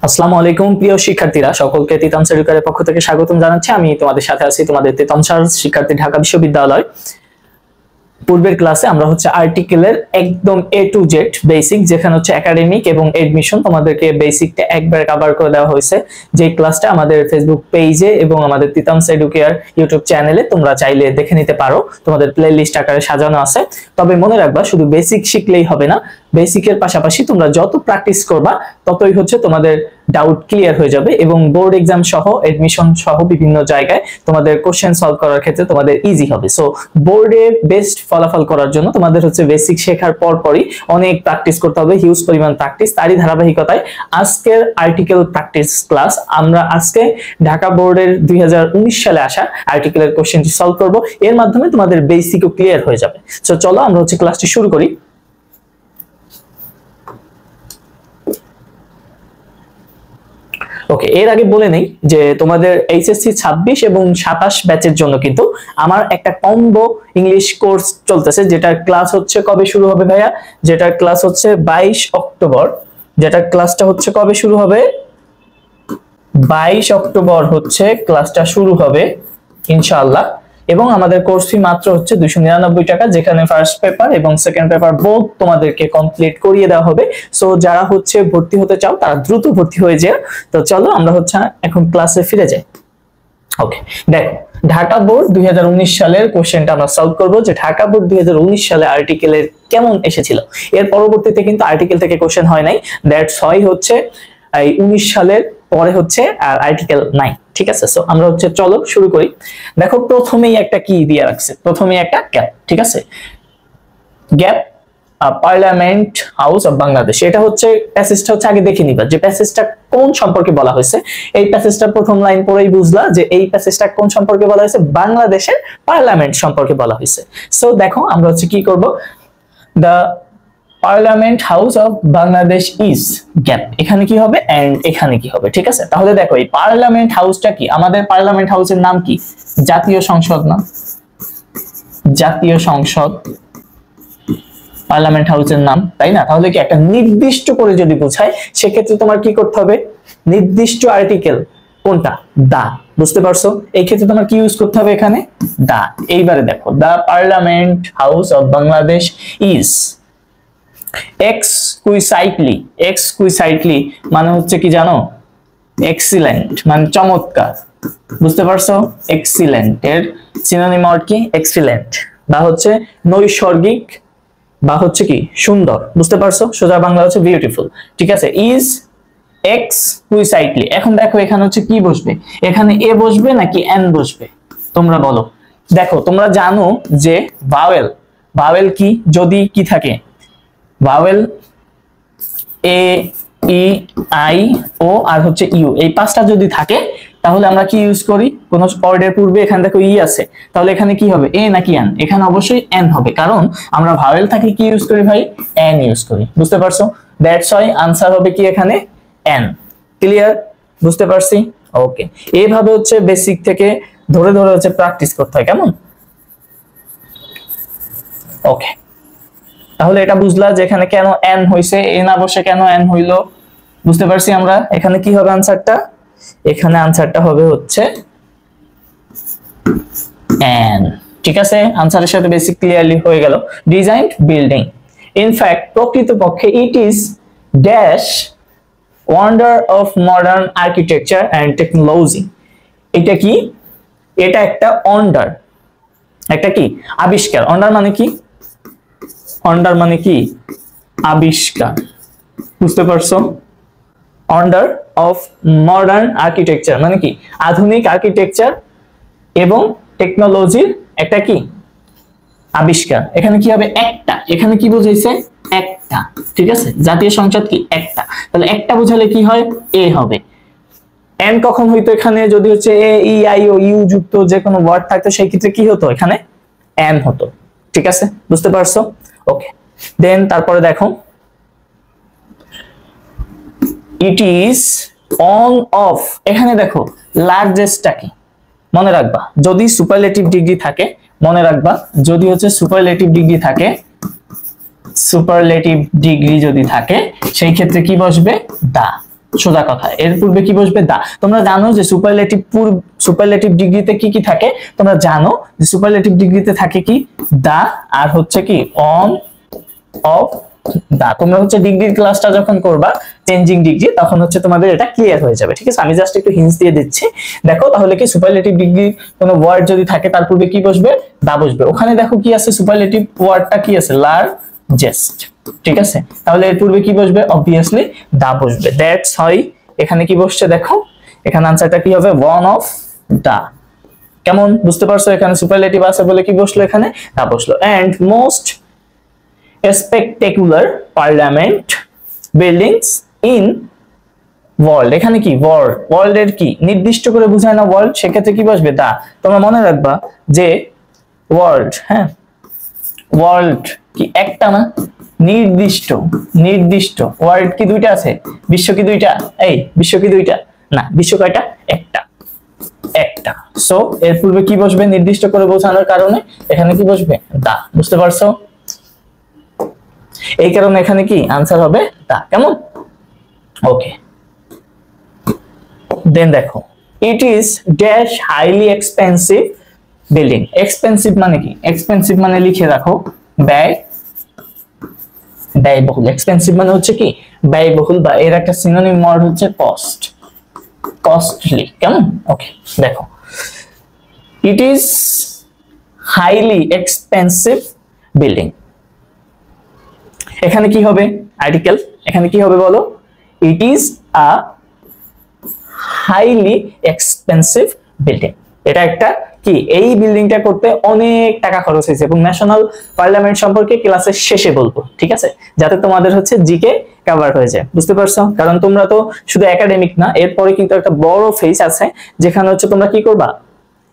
আসসালামু আলাইকুম প্রিয় শিক্ষার্থীরা, সকলকে তিতাম এডুকেশনের পক্ষ থেকে স্বাগতম জানাচ্ছি। আমি তোমাদের সাথে আছি, তোমাদের তিতাম শিক্ষার্থী, ঢাকা বিশ্ববিদ্যালয়। পূর্বের ক্লাসে আমরা আর্টিকেলের একদম এ টু জেড বেসিক, যেখানে একাডেমিক এবং এডমিশন, তোমাদেরকে বেসিকটা একবার কভার করে দেওয়া হয়েছে। যে ক্লাসটা আমাদের ফেসবুক পেজে এবং আমাদের তিতাম এডুকেশন ইউটিউব চ্যানেলে তোমরা চাইলে দেখে নিতে পারো, তোমাদের প্লেলিস্ট আকারে সাজানো আছে। তবে মনে রাখবা, শুধু বেসিক শিখলেই হবে না, বেসিকের পাশাপাশি তোমরা যত প্র্যাকটিস করবা ততই তোমাদের ডাউট ক্লিয়ার হয়ে যাবে এবং বোর্ড এক্সাম সহ এডমিশন সহ বিভিন্ন জায়গায় তোমাদের কোশ্চেন সলভ করার ক্ষেত্রে তোমাদের ইজি হবে। সো বোর্ডে বেস্ট ফলাফল করার জন্য তোমাদের বেসিক শেখার পরই অনেক প্র্যাকটিস করতে হবে, হিউজ পরিমাণ প্র্যাকটিস। তারই ধারাবাহিকতায় আজকের আর্টিকেল প্র্যাকটিস ক্লাস আমরা আজকে ঢাকা বোর্ডের 2019 সালে আসা আর্টিকেলের কোশ্চেনটি সলভ করব। এর মাধ্যমে তোমাদের বেসিকও ক্লিয়ার হয়ে যাবে। সো চলো আমরা ক্লাসটি শুরু করি। ওকে, এর আগে বলে নেই যে তোমাদের এইচএসসি 26 এবং 27 ব্যাচের জন্য কিন্তু আমার একটা কম্বো ইংলিশ কোর্স চলতেছে, যেটার ক্লাস কবে শুরু হবে ভাইয়া? যেটার ক্লাস 22 অক্টোবর। যেটার ক্লাসটা কবে শুরু হবে? 22 অক্টোবর ক্লাসটা শুরু হবে ইনশাআল্লাহ। এবং আমাদের কোর্স ফি মাত্র 299 টাকা, যেখানে ফার্স্ট পেপার এবং সেকেন্ড পেপার বোথ তোমাদেরকে কমপ্লিট করিয়ে দেওয়া হবে। সো যারা ভর্তি হতে চাও তারা দ্রুত ভর্তি হয়ে যায়। তো চলো আমরা এখন ক্লাসে ফিরে যাই। ওকে, দেখো, ঢাকা বোর্ড 2019 সালের কোশ্চেনটা আমরা সলভ করব, যে ঢাকা বোর্ড 2019 সালে আর্টিকেলের কেমন এসেছিল। এর পরবর্তীতে কিন্তু আর্টিকেল থেকে কোশ্চেন হয় নাই, দ্যাটস হয় এই 19 সালের পরে আর আর্টিকেল নাই। ঠিক আছে, সো আমরা চলো শুরু করি। দেখো, প্রথমেই একটা কি দিয়ে রাখছে, প্রথমেই একটা গ্যাপ। ঠিক আছে, gap parliament house of Bangladesh. এটা প্যাসেজটা আগে দেখে নিবা যে প্যাসেজটা কোন সম্পর্কে বলা হয়েছে। এই প্যাসেজটা প্রথম লাইন পড়েই বুঝলা যে এই প্যাসেজটা কোন সম্পর্কে বলা হয়েছে, বাংলাদেশের পার্লামেন্ট সম্পর্কে বলা হয়েছে। সো দেখো আমরা কি করব, the parliament house of Bangladesh is gap, এখানে কি হবে এন্ড এখানে কি হবে। ঠিক আছে, তাহলে দেখো এই পার্লামেন্ট হাউসটা কি, আমাদের পার্লামেন্ট হাউসের নাম কি? জাতীয় সংসদ না? জাতীয় সংসদ পার্লামেন্ট হাউসের নাম, তাই না? তাহলে কি একটা নির্দিষ্ট করে যদি বোঝায়, সেক্ষেত্রে তোমার কি করতে হবে, নির্দিষ্ট আর্টিকেল কোনটা, দা। বুঝতে পারছো? এই ক্ষেত্রে তোমার কি ইউজ করতে হবে, এখানে দা। এইবারে দেখো, the parliament house of Bangladesh is exquisitely. Exquisitely মানে কি জানো? এক্সিলেন্ট মানে চমৎকার। বুঝতে পারছো? এক্সিলেন্ট এর সিনোনিম ওয়ার্ড কি? এক্সিলেন্ট, বা নৈসর্গিক, বা কি সুন্দর। বুঝতে পারছো? সোজা বাংলা বিউটিফুল। ঠিক আছে, ইজ এক্সকুইসাইটলি। এখন দেখো এখানে কি বসবে, এখানে এ বসবে নাকি এন বসবে, তোমরা বলো। দেখো, তোমরা জানো যে ভাওয়েল, ভাওয়েল কি যদি কি থাকে, vowel A E I O আর ইউ, এই পাঁচটা যদি থাকে তাহলে আমরা কি ইউজ করি, কোন ওয়ার্ডের পূর্বে এখানে দেখো ই আছে, তাহলে এখানে কি হবে, এ নাকি এন? এখানে অবশ্যই এন হবে, কারণ আমরা ভাওয়েল থাকে কি ইউজ করি ভাই, এন ইউজ করি। বুঝতে পারছো? দ্যাটস ওয়াই আনসার হবে কি এখানে এন। ক্লিয়ার? বুঝতে পারছি? ওকে, এইভাবে বেসিক থেকে ধরে ধরে প্র্যাকটিস করতে হয়, কেমন? ওকে, তাহলে এটা বুঝলা যে এখানে কেন এন হইছে, এ না বসে কেন এন হইলো। বুঝতে পারছি আমরা। এখানে কি হবে আনসারটা, এখানে আনসারটা হবে এন। ঠিক আছে, আনসারের সাথে বেসিক ক্লিয়ারলি হয়ে গেল। ডিজাইনড বিল্ডিং, ইনফ্যাক্ট প্রকৃতপক্ষে it is dash wonder of modern architecture and technology. এটা কি? এটা একটা ওয়ান্ডার, একটা কি আবিষ্কার। ওয়ান্ডার মানে কি? ওয়ান্ডার মানে কি? আবিষ্কার। বুঝতে পারছো? ওয়ান্ডার অফ মডার্ন আর্কিটেকচার মানে কি? আধুনিক আর্কিটেকচার এবং টেকনোলজির একটা কি আবিষ্কার। এখানে কি হবে? একটা। এখানে কি বুঝাইছে? একটা। ঠিক আছে, জাতীয় সংসদ কি একটা, তাহলে একটা বোঝালে কি হয়, এ হবে। এন কখন হইতো? এখানে যদি এ ই আই ও ইউ যুক্ত যে কোনো ওয়ার্ড থাকতো, সেই ক্ষেত্রে কি হতো, এখানে এন হতো। ঠিক আছে, বুঝতে পারছো? ওকে, দেন তারপরে দেখো, ইট ইজ অন অফ। এখানে দেখো লার্জেস্টটা কি, মনে রাখবা যদি সুপারলেটিভ ডিগ্রি থাকে, মনে রাখবা যদি সুপারলেটিভ ডিগ্রি থাকে, সুপারলেটিভ ডিগ্রি যদি থাকে সেই ক্ষেত্রে কি বসবে? দা। সোজা কথা, এর পূর্বে কি বসবে? দা। তোমরা জানো যে সুপারলেটিভ ডিগ্রিতে কি কি থাকে? তোমরা জানো যে সুপারলেটিভ ডিগ্রিতে থাকে কি? দা, আর হচ্ছে কি অন, অফ, দা। তোমরা হচ্ছে ডিগ্রির ক্লাসটা যখন করবা চেঞ্জিং ডিগ্রি, তখন হচ্ছে তোমাদের এটা ক্লিয়ার হয়ে যাবে, ঠিক আছে? আমি জাস্ট একটু হিন্টস দিয়ে দিচ্ছি। দেখো তাহলে কি সুপারলেটিভ ডিগ্রির কোনো ওয়ার্ড যদি থাকে তার পূর্বে কি বসবে? দা বসবে। ওখানে দেখো কি আছে, সুপারলেটিভ ওয়ার্ডটা কি আছে? লার্জেস্ট, ঠিক আছে? তাহলে এর পূর্বে কি বসবে? অবভিয়াসলি দা বসবে। দ্যাটস হয় এখানে কি বসছে দেখো, এখানে আনসারটা কি হবে? One of the. কেমন বুঝতে পারছো? এখানে সুপারলেটিভ আছে বলে কি বসলো? এখানে দা বসলো। And most spectacular parliament buildings in world, এখানে কি ওয়ার্ল্ড, ওয়ার্ল্ড এর কি নির্দিষ্ট করে বোঝায় না ওয়ার্ল্ড, সেক্ষেত্রে কি বসবে? দা। তোমরা মনে রাখবা যে ওয়ার্ল্ড, হ্যাঁ ওয়ার্ল্ড কি একটা না, নির্দিষ্ট, নির্দিষ্ট। ওয়ার্ল্ড কি দুইটা আছে? বিশ্ব কি দুইটা? এই বিশ্ব কি দুইটা? না, বিশ্ব কয়টা? একটা, একটা। সো এর পূর্বে কি বসবে? নির্দিষ্ট করে বোঝানোর কারণে এখানে কি বসবে? দা। বুঝতে পারছো? এই কারণে এখানে কি আনসার হবে? দা। কেমন? ওকে, দেন দেখো, ইট is dash highly expensive building. Expensive মানে কি? এক্সপেন্সিভ মানে লিখে রাখো ব্যয়, ব্যয়বহুল। এক্সপেন্সিভ মানে হচ্ছে কি? ব্যয়বহুল, বা এর একটা সিনোনিম ওয়ার্ড হচ্ছে কস্ট, কস্টলি। কেমন? ওকে, দেখো, it is highly expensive building. এখানে কি হবে? আর্টিকেল। এখানে কি হবে বলো? It is a highly expensive building. এটা একটা কি, এই বিল্ডিংটা করতে অনেক টাকা খরচ হয়েছে, এবং ন্যাশনাল পার্লামেন্ট সম্পর্কে ক্লাসের শেষে বলবো, ঠিক আছে? যাতে তোমাদের হচ্ছে জিকে কভার হয়ে যায়। বুঝতে পারছো? কারণ তোমরা তো শুধু একাডেমিক না, এরপরে কিন্তু একটা বড় ফেজ আছে যেখানে হচ্ছে তোমরা কি করবা?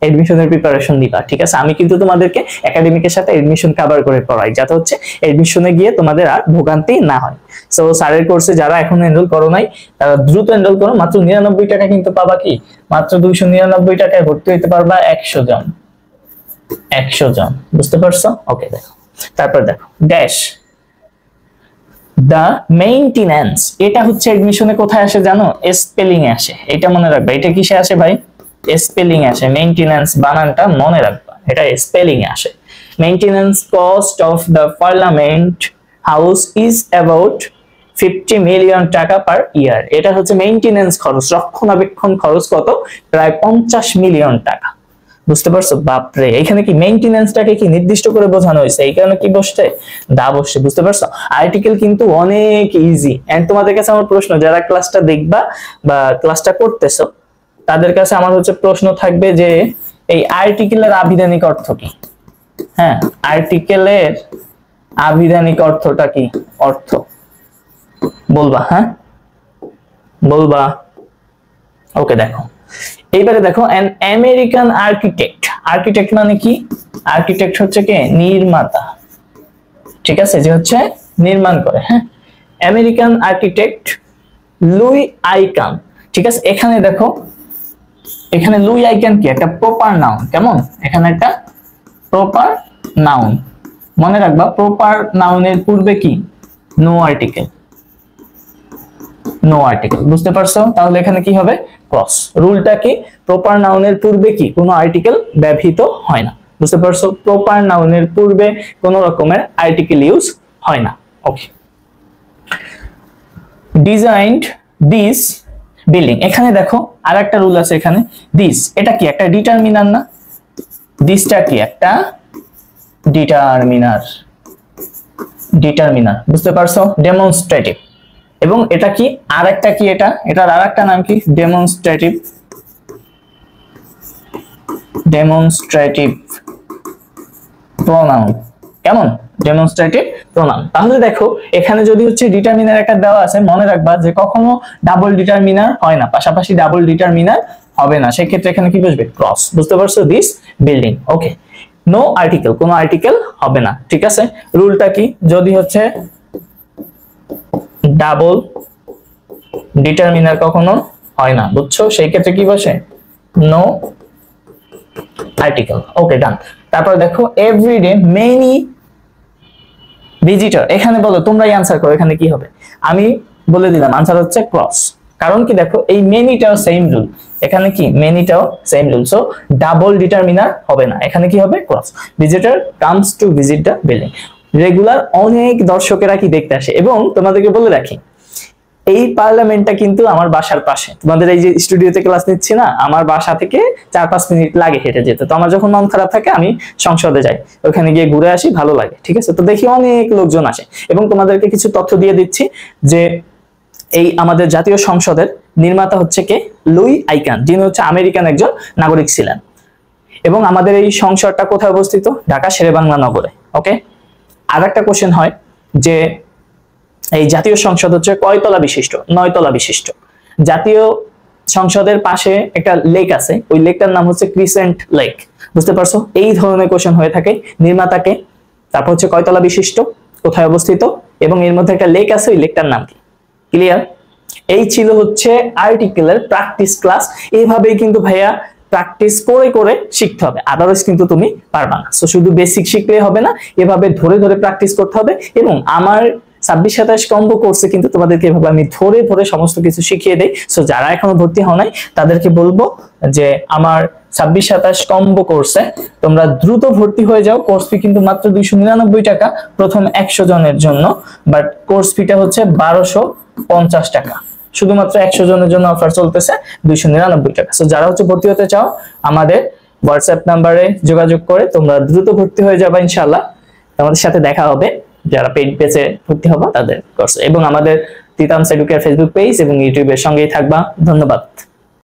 এডমিশনের প্রিপারেশন দিবা, ঠিক আছে? আমি কিন্তু তোমাদেরকে একাডেমিকের সাথে এডমিশন কভার করে পড়াই, যাতে হচ্ছে এডমিশনে গিয়ে তোমাদের আর ভোগান্তি না হয়। সো স্যারের কোর্সে যারা এখন এনরোল করো নাই, তারা দ্রুত এনরোল করো। মাত্র 99 টাকা কিন্তু পাবা কি? মাত্র 299 টাকায় ভর্তি হতে পারবা 100 জন, 100 জন। বুঝতে পারছো? ওকে, দেখো তারপর দেখো ড্যাশ দা মেইনটেনেন্স। এটা হচ্ছে এডমিশনে কোথায় আসে জানো? স্পেলিং এ আসে। এটা মনে রাখবা। এটা কিসে আসে ভাই? স্পেলিং এ আসে। মেইনটেনেন্স বানানটা মনে রাখবা, এটা স্পেলিং এ আসে। Maintenance cost of the parliament house is about 50 million টাকা পার ইয়ার। এটা হচ্ছে মেইনটেনেন্স খরচ, রক্ষণাবেক্ষণ খরচ কত? প্রায় 50 মিলিয়ন টাকা। বুঝতে পারছো? বাপরে, এখানে কি মেইনটেনেন্সটাকে কি নির্দিষ্ট করে বোঝানো হয়েছে, এই কারণে কি বসছে? দা বসছে। বুঝতে পারছো? আর্টিকেল কিন্তু অনেক ইজি। এন্ড তোমাদের কাছে আমার প্রশ্ন, যারা ক্লাসটা দেখবা বা ক্লাসটা করতেছো, তাদের কাছে আমার হচ্ছে প্রশ্ন থাকবে যে এই আর্টিকেলের আবিধানিক অর্থ কি? হ্যাঁ, আর্টিকেলের আবিধানিক অর্থটা কি? অর্থ বলবা? হ্যাঁ বলবা। ওকে, দেখো এইবারে দেখো, অ্যান আমেরিকান আর্কিটেক্ট। আর্কিটেক্ট মানে কি? আর্কিটেক্ট হচ্ছে কি? নির্মাতা, ঠিক আছে? যে হচ্ছে নির্মাণ করে। হ্যাঁ, আমেরিকান আর্কিটেক্ট লুই আইকান, ঠিক আছে? এখানে দেখো, এখানে লুই আইকান কি? একটা প্রপার নাউন। কেমন? এখানে একটা প্রপার নাউন। মনে রাখবা, প্রপার নাউনের পূর্বে কি? No article, no article. বুঝতে পারছো? তাহলে এখানে কি হবে? ক্রস। রুলটা কি? প্রপার নাউনের পূর্বে কি? কোনো আর্টিকেল ব্যবহৃত হয় না। বুঝতে পারছো? প্রপার নাউনের পূর্বে কোনো রকমের আর্টিকেল ইউজ হয় না। ওকে, ডিজাইনড দিস বিল্ডিং। এখানে দেখো আর একটা রুল আছে এখানে, দিস। এটা কি? একটা ডিটারমিনার না? দিসটা কি? একটা ডিটারমিনার, ডিটারমিনার। বুঝতে পারছো? ডেমনস্ট্রেটিভ। এবং এটা কি? আরেকটা কি? এটা, এটার আরেকটা নাম কি? Demonstrative, demonstrative pronoun. কেমন? Demonstrative pronoun. তাহলে দেখো, এখানে যদি হচ্ছে ডিটারমিনার একটা দেওয়া আছে, মনে রাখবা যে কখনো ডাবল ডিটারমিনার হয় না, পাশাপাশি ডাবল ডিটারমিনার হবে না। সেক্ষেত্রে এখানে কি বসবে? ক্রস। বুঝতে পারছো? This building. Okay, no article, কোনো আর্টিকেল হবে না, ঠিক আছে? রুলটা কি? যদি হচ্ছে ডাবল ডিটারমিনার কখনো হয় না, বুঝছো? সেই ক্ষেত্রে কি বসে? No article. Okay, done. তারপর দেখো, এভরিডে মেনি ভিজিটর। এখানে বলো, তোমরাই আনসার করো, এখানে কি হবে? আমি বলে দিলাম, আনসার হচ্ছে ক্রস। কারণ কি দেখো এই মেনিটাও সেম রুল, এখানে কি মেনিটাও same rule, so double determiner হবে না, এখানে কি হবে cross. Visitor comes to visit the building. Regular অনেক দর্শকেরা কি দেখতে আসে, এবং তোমাদেরকে বলে রাখি এই পার্লামেন্টটা কিন্তু আমার বাসার পাশে, তোমাদের এই যে স্টুডিওতে ক্লাস নিচ্ছি না, আমার বাসা থেকে 4-5 মিনিট লাগে হেঁটে যেতে। তো আমার যখন মন খারাপ থাকে আমি সংসদে যাই, ওখানে গিয়ে ঘুরে আসি, ভালো লাগে, ঠিক আছে। তো দেখি অনেক লোকজন আসে, এবং তোমাদেরকে কিছু তথ্য দিয়ে দিচ্ছি যে এই আমাদের জাতীয় সংসদের নির্মাতা হচ্ছে কে, লুই আইকান, যিনি হচ্ছে আমেরিকান একজন নাগরিক ছিলেন। এবং আমাদের এই সংসদটা কোথায় অবস্থিত, ঢাকা শেরেবাংলা নগরে। ওকে, আর একটা কোশ্চেন হয় যে এই জাতীয় সংসদ হচ্ছে কয়তলা বিশিষ্ট, 9 তলা বিশিষ্ট। জাতীয় সংসদের পাশে একটা লেক আছে, ওই লেকটার নাম হচ্ছে ক্রিসেন্ট লেক, বুঝতে পারছো। এই ধরনের কোশ্চেন হয়ে থাকে, নির্মাতাকে, তারপর হচ্ছে কয়তলা বিশিষ্ট, কোথায় অবস্থিত, এবং এর মধ্যে একটা লেক আছে, ওই লেকটার নাম কি। ক্লিয়ার? এই ছিল হচ্ছে আর্টিকেলের প্র্যাকটিস ক্লাস। এইভাবেই কিন্তু ভাইয়া প্র্যাকটিস করে করে শিখতে হবে, আদারওয়াইজ কিন্তু তুমি পারবা না। সো শুধু বেসিক শিখলেই হবে না, এভাবে ধরে ধরে প্র্যাকটিস করতে হবে। এবং আমার 26-27 কম্বো কোর্সে কিন্তু তোমাদেরকে এভাবে আমি ধরে ধরে সমস্ত কিছু শিখিয়ে দেই। সো যারা এখনো ভর্তি হও নাই তাদেরকে বলবো যে আমার 26-27 কম্বো কোর্সে তোমরা দ্রুত ভর্তি হয়ে যাও। কোর্স ফি কিন্তু মাত্র 299 টাকা প্রথম 100 জনের জন্য, বাট কোর্স ফিটা হচ্ছে 1250 টাকা। শুধুমাত্র 100 জনের জন্য অফার চলতেছে 299 টাকা। সো যারা হচ্ছে ভর্তি হতে চাও আমাদের হোয়াটসঅ্যাপ নাম্বারে যোগাযোগ করে তোমরা দ্রুত ভর্তি হয়ে যাবে ইনশাআল্লাহ। তোমাদের সাথে দেখা হবে যারা পেইড পেজে ভর্তি হবে তাদের কোর্স, এবং আমাদের তিতামস এডুকেয়ার ফেসবুক পেজ এবং ইউটিউবের সঙ্গেই থাকবা। ধন্যবাদ।